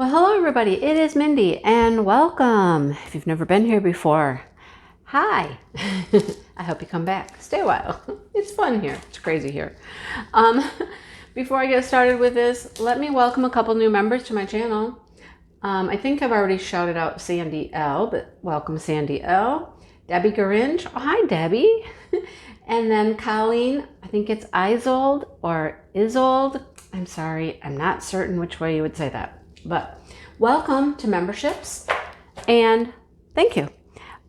Well, hello everybody, it is Mindy and welcome. If you've never been here before, hi. I hope you come back. Stay a while. It's fun here. It's crazy here. Before I get started with this, let me welcome a couple new members to my channel. I think I've already shouted out Sandy L, but welcome Sandy L. Debbie Garinge. Oh, hi Debbie. And then Colleen, I think it's Isold or Isold. I'm sorry, I'm not certain which way you would say that. But welcome to memberships and thank you.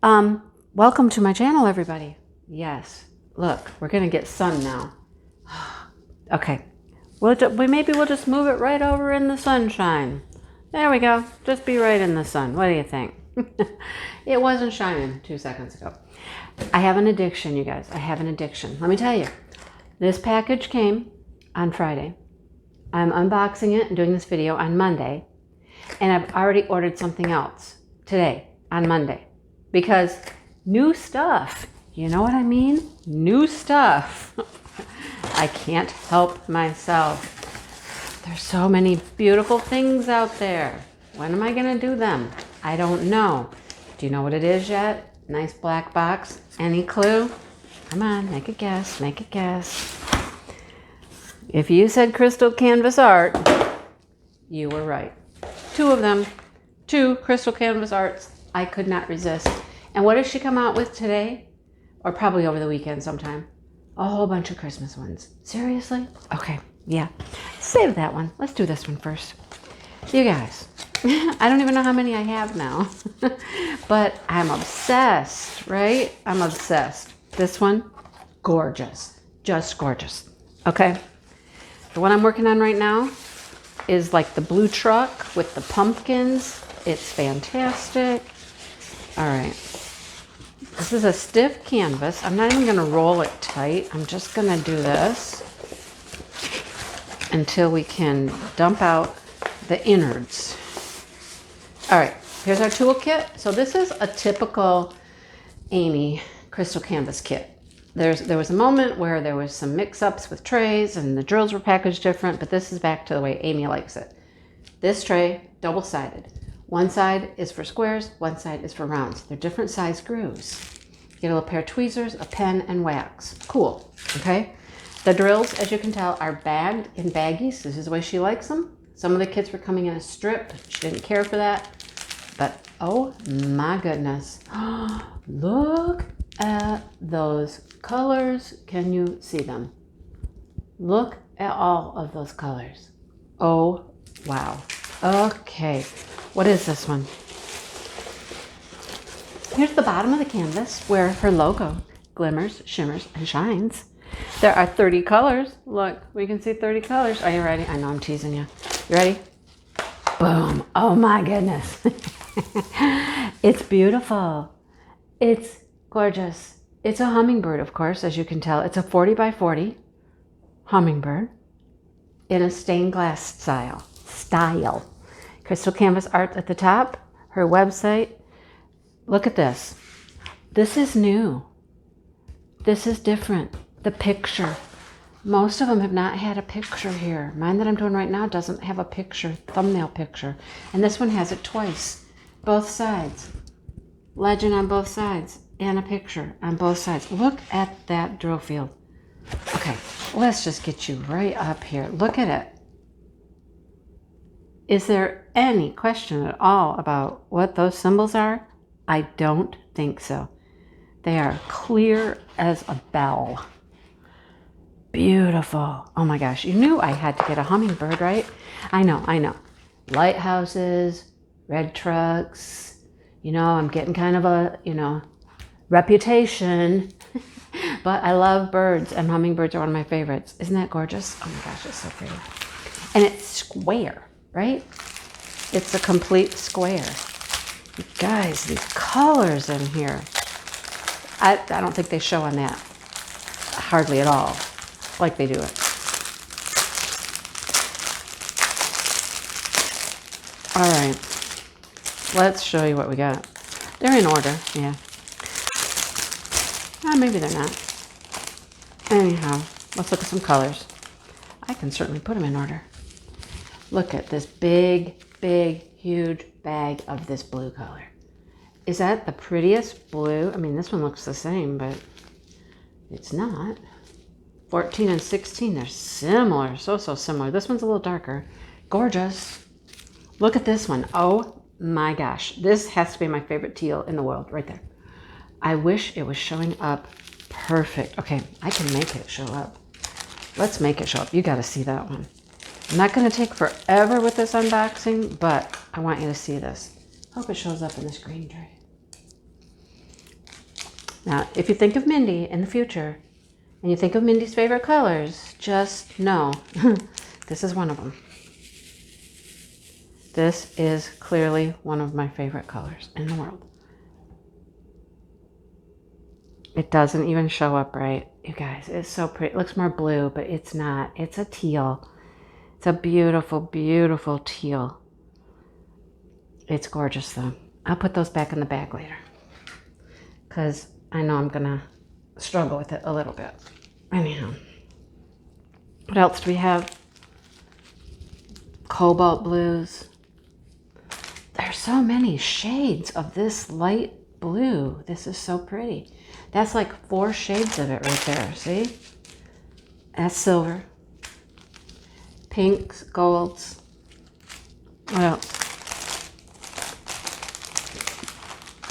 Welcome to my channel, everybody. Yes, look, we're gonna get sun now. Okay, maybe we'll just move it right over in the sunshine. There we go, just be right in the sun. What do you think? It wasn't shining 2 seconds ago. I have an addiction, you guys. I have an addiction. Let me tell you, this package came on Friday. I'm unboxing it and doing this video on Monday, and I've already ordered something else today on Monday because new stuff, you know what I mean? New stuff. I can't help myself. There's so many beautiful things out there. When am I gonna do them? I don't know. Do you know what it is yet? Nice black box. Any clue? Come on, make a guess, make a guess. If you said crystal canvas art, you were right. Two of them, two crystal canvas arts. I could not resist. And what does she come out with today? Or probably over the weekend sometime? A whole bunch of Christmas ones. Seriously? Okay, yeah. Save that one. Let's do this one first. You guys, I don't even know how many I have now. But I'm obsessed, right? I'm obsessed. This one, gorgeous. Just gorgeous. Okay? The one I'm working on right now is like the blue truck with the pumpkins. It's fantastic. All right. This is a stiff canvas. I'm not even going to roll it tight. I'm just going to do this until we can dump out the innards. All right. Here's our toolkit. So this is a typical Amy crystal canvas kit. There was a moment where there was some mix-ups with trays and the drills were packaged different, but this is back to the way Amy likes it. This tray, double-sided. One side is for squares, one side is for rounds. They're different size grooves. Get a little pair of tweezers, a pen, and wax. Cool, okay? The drills, as you can tell, are bagged in baggies. This is the way she likes them. Some of the kits were coming in a strip. She didn't care for that. But, oh my goodness. Look at those colors. Can you see them? Look at all of those colors. Oh, wow. Okay, what is this one? Here's the bottom of the canvas where her logo glimmers, shimmers, and shines. There are 30 colors. Look, we can see 30 colors. Are you ready? I know I'm teasing you. You ready? Boom. Oh my goodness. It's beautiful. It's gorgeous. It's a hummingbird, of course, as you can tell. It's a 40 by 40 hummingbird in a stained glass style. Crystal Canvas Art at the top, her website. Look at this. This is new. This is different. The picture. Most of them have not had a picture here. Mine that I'm doing right now doesn't have a picture, thumbnail picture. And this one has it twice. Both sides. Legend on both sides. And a picture on both sides. Look at that drill field. Okay, let's just get you right up here. Look at it. Is there any question at all about what those symbols are? I don't think so. They are clear as a bell. Beautiful. Oh my gosh, you knew I had to get a hummingbird, right? I know. Lighthouses, red trucks. You know, I'm getting kind of a, reputation, but I love birds, and hummingbirds are one of my favorites. Isn't that gorgeous? Oh my gosh, it's so pretty. And it's square, right? It's a complete square. You guys, these colors in here. I don't think they show on that hardly at all, like they do it. All right, let's show you what we got. They're in order, yeah. Maybe they're not. Anyhow, let's look at some colors. I can certainly put them in order. Look at this big big, huge bag of this blue color. Is that the prettiest blue? I mean, this one looks the same, but it's not. 14 and 16, they're similar. So similar. This one's a little darker. Gorgeous. Look at this one. Oh my gosh. This has to be my favorite teal in the world right there. I wish it was showing up perfect. Okay, I can make it show up. Let's make it show up. You got to see that one. I'm not going to take forever with this unboxing, but I want you to see this. Hope it shows up in this green tray. Now, if you think of Mindy in the future, and you think of Mindy's favorite colors, just know this is one of them. This is clearly one of my favorite colors in the world. It doesn't even show up right. You guys, it's so pretty. It looks more blue, but it's not. It's a teal. It's a beautiful, beautiful teal. It's gorgeous though. I'll put those back in the bag later, because I know I'm gonna struggle with it a little bit. Anyhow, what else do we have? Cobalt blues. There's so many shades of this light blue. This is so pretty. That's like 4 shades of it right there. See? That's silver. Pinks, golds. What else?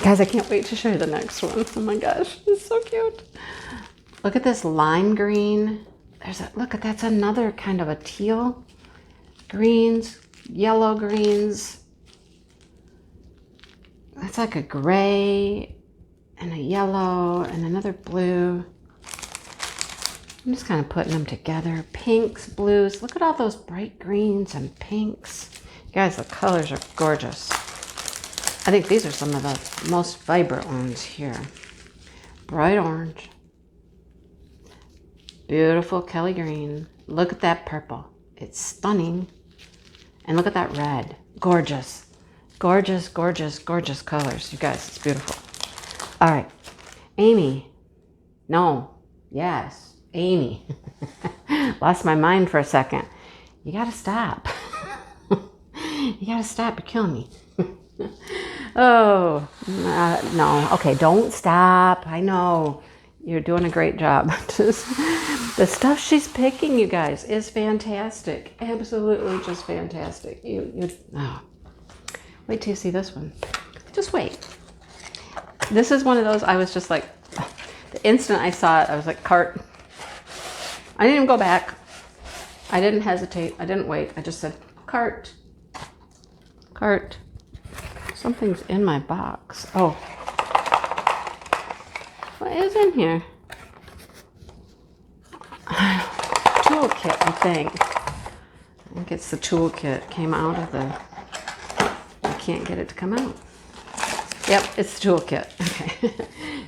Guys, I can't wait to show you the next one. Oh my gosh, it's so cute. Look at this lime green. Look at, that's another kind of a teal. Greens, yellow greens. That's like a gray and a yellow and another blue. I'm just kind of putting them together. Pinks, blues. Look at all those bright greens and pinks. You guys, the colors are gorgeous. I think these are some of the most vibrant ones here. Bright orange. Beautiful Kelly green. Look at that purple. It's stunning. And look at that red. Gorgeous. Gorgeous, gorgeous, gorgeous colors. You guys, it's beautiful. All right. Amy. No. Yes. Amy. Lost my mind for a second. You got to stop. You got to stop. You're killing me. Oh, no. Okay, don't stop. I know. You're doing a great job. The stuff she's picking, you guys, is fantastic. Absolutely just fantastic. Oh. Wait till you see this one. Just wait. This is one of those I was just like, the instant I saw it, I was like, cart. I didn't even go back. I didn't hesitate. I didn't wait. I just said, cart. Cart. Something's in my box. Oh. What is in here? Toolkit, I think. I think it's the toolkit. Came out of the... I can't get it to come out. Yep, it's the toolkit. Okay.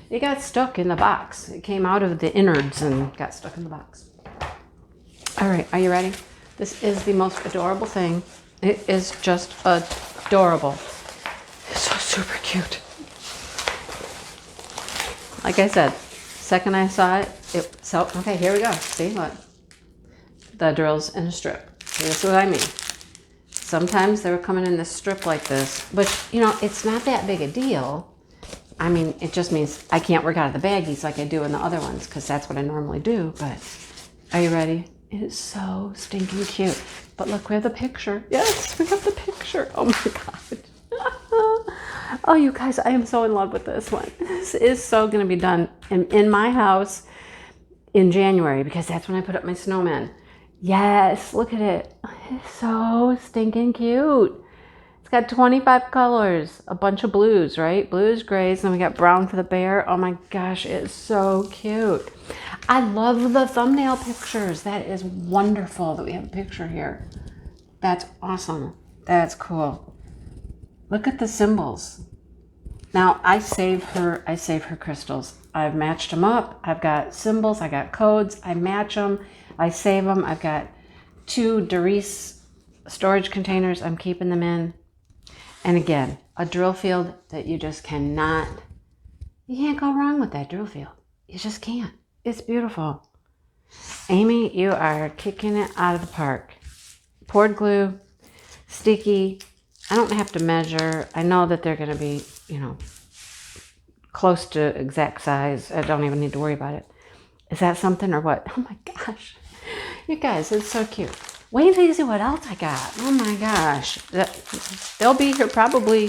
It got stuck in the box. It came out of the innards and got stuck in the box. All right, are you ready? This is the most adorable thing. It is just adorable. It's so super cute. Like I said, second I saw it, okay, here we go. See, look. The drill's in a strip. See, this is what I mean. Sometimes they were coming in this strip like this, which, you know, it's not that big a deal. I mean, it just means I can't work out of the baggies like I do in the other ones, because that's what I normally do. But are you ready? It is so stinking cute. But look, we have the picture. Yes, we have the picture. Oh my God. Oh, you guys, I am so in love with this one. This is so going to be done in my house in January, because that's when I put up my snowman. Yes, look at it. It's so stinking cute. It's got 25 colors, a bunch of blues, right? Blues, grays, and we got brown for the bear. Oh my gosh, it's so cute. I love the thumbnail pictures. That is wonderful that we have a picture here. That's awesome. That's cool. Look at the symbols. Now I save her crystals. I've matched them up. I've got symbols. I got codes. I match them. I save them. I've got 2 Doris storage containers. I'm keeping them in. And again, a drill field that you just cannot, you can't go wrong with that drill field. You just can't. It's beautiful. Amy, you are kicking it out of the park. Poured glue, sticky, I don't have to measure. I know that they're going to be, you know, close to exact size. I don't even need to worry about it. Is that something or what? Oh my gosh. You guys, it's so cute. Wait till you see what else I got. Oh my gosh. They'll be here probably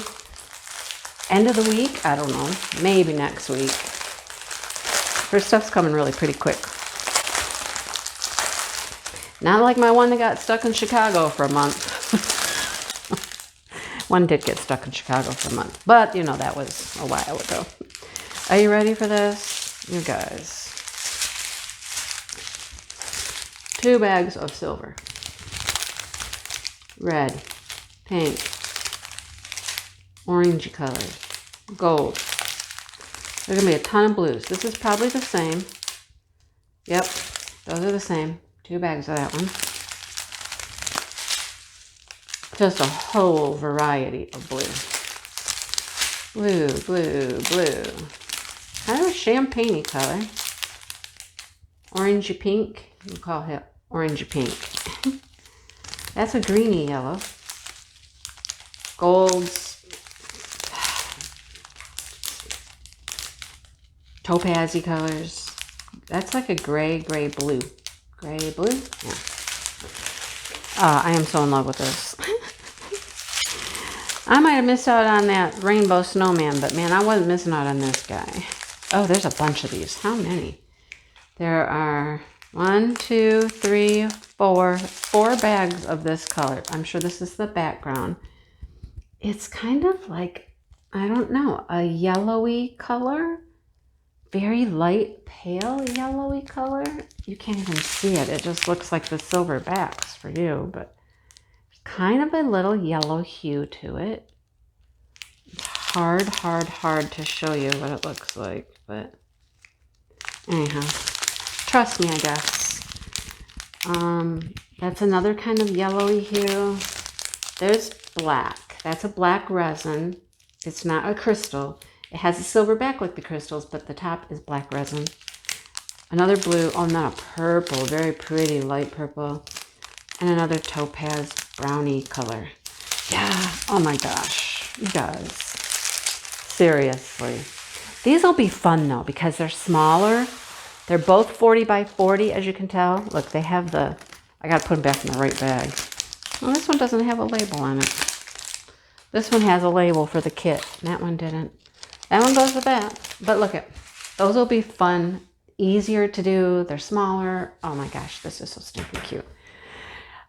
end of the week. I don't know. Maybe next week. Her stuff's coming really pretty quick. Not like my one that got stuck in Chicago for a month. One did get stuck in Chicago for a month. But, you know, that was a while ago. Are you ready for this? You guys. 2 bags of silver. Red, pink, orangey colors, gold. There's going to be a ton of blues. This is probably the same. Yep, those are the same. 2 bags of that one. Just a whole variety of blue. Blue, blue, blue. Kind of a champagne-y color. Orangey pink. We'll call it orangey pink. That's a greeny yellow. Golds. Topaz-y colors. That's like a gray blue. Gray blue? Yeah. I am so in love with this. I might have missed out on that rainbow snowman, but man, I wasn't missing out on this guy. Oh, there's a bunch of these. How many? There are 1, 2, 3, 4 bags of this color. I'm sure this is the background. It's kind of like, I don't know, a yellowy color. Very light, pale yellowy color. You can't even see it. It just looks like the silver backs for you, but kind of a little yellow hue to it. It's hard to show you what it looks like, but anyhow, trust me, I guess. That's another kind of yellowy hue. There's black. That's a black resin. It's not a crystal. It has a silver back like the crystals, but the top is black resin. Another blue. Oh, not a purple. Very pretty light purple. And another topaz brownie color. Yeah. Oh my gosh. You guys. Seriously. These will be fun though because they're smaller. They're both 40 by 40 as you can tell. Look, they have the... I got to put them back in the right bag. Well, this one doesn't have a label on it. This one has a label for the kit. That one didn't. That one goes with that. But look at, those will be fun, easier to do. They're smaller. Oh my gosh, this is so stinking cute.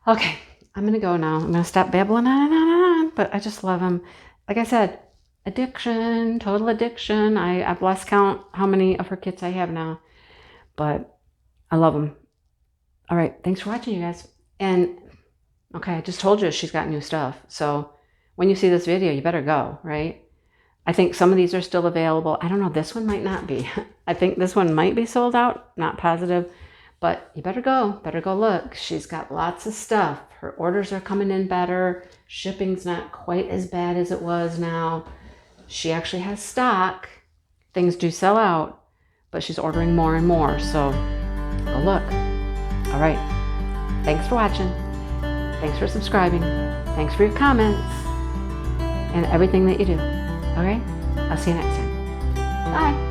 Okay, I'm going to go now. I'm going to stop babbling on and on and on. But I just love them. Like I said, addiction, total addiction. I've lost count how many of her kits I have now. But I love them. All right, thanks for watching, you guys. And, okay, I just told you she's got new stuff. So when you see this video, you better go, right? I think some of these are still available. I don't know. This one might not be. I think this one might be sold out. Not positive. But you better go. Better go look. She's got lots of stuff. Her orders are coming in better. Shipping's not quite as bad as it was now. She actually has stock. Things do sell out. But she's ordering more and more. So go look. All right. Thanks for watching. Thanks for subscribing. Thanks for your comments. And everything that you do. Okay? I'll see you next time. Bye.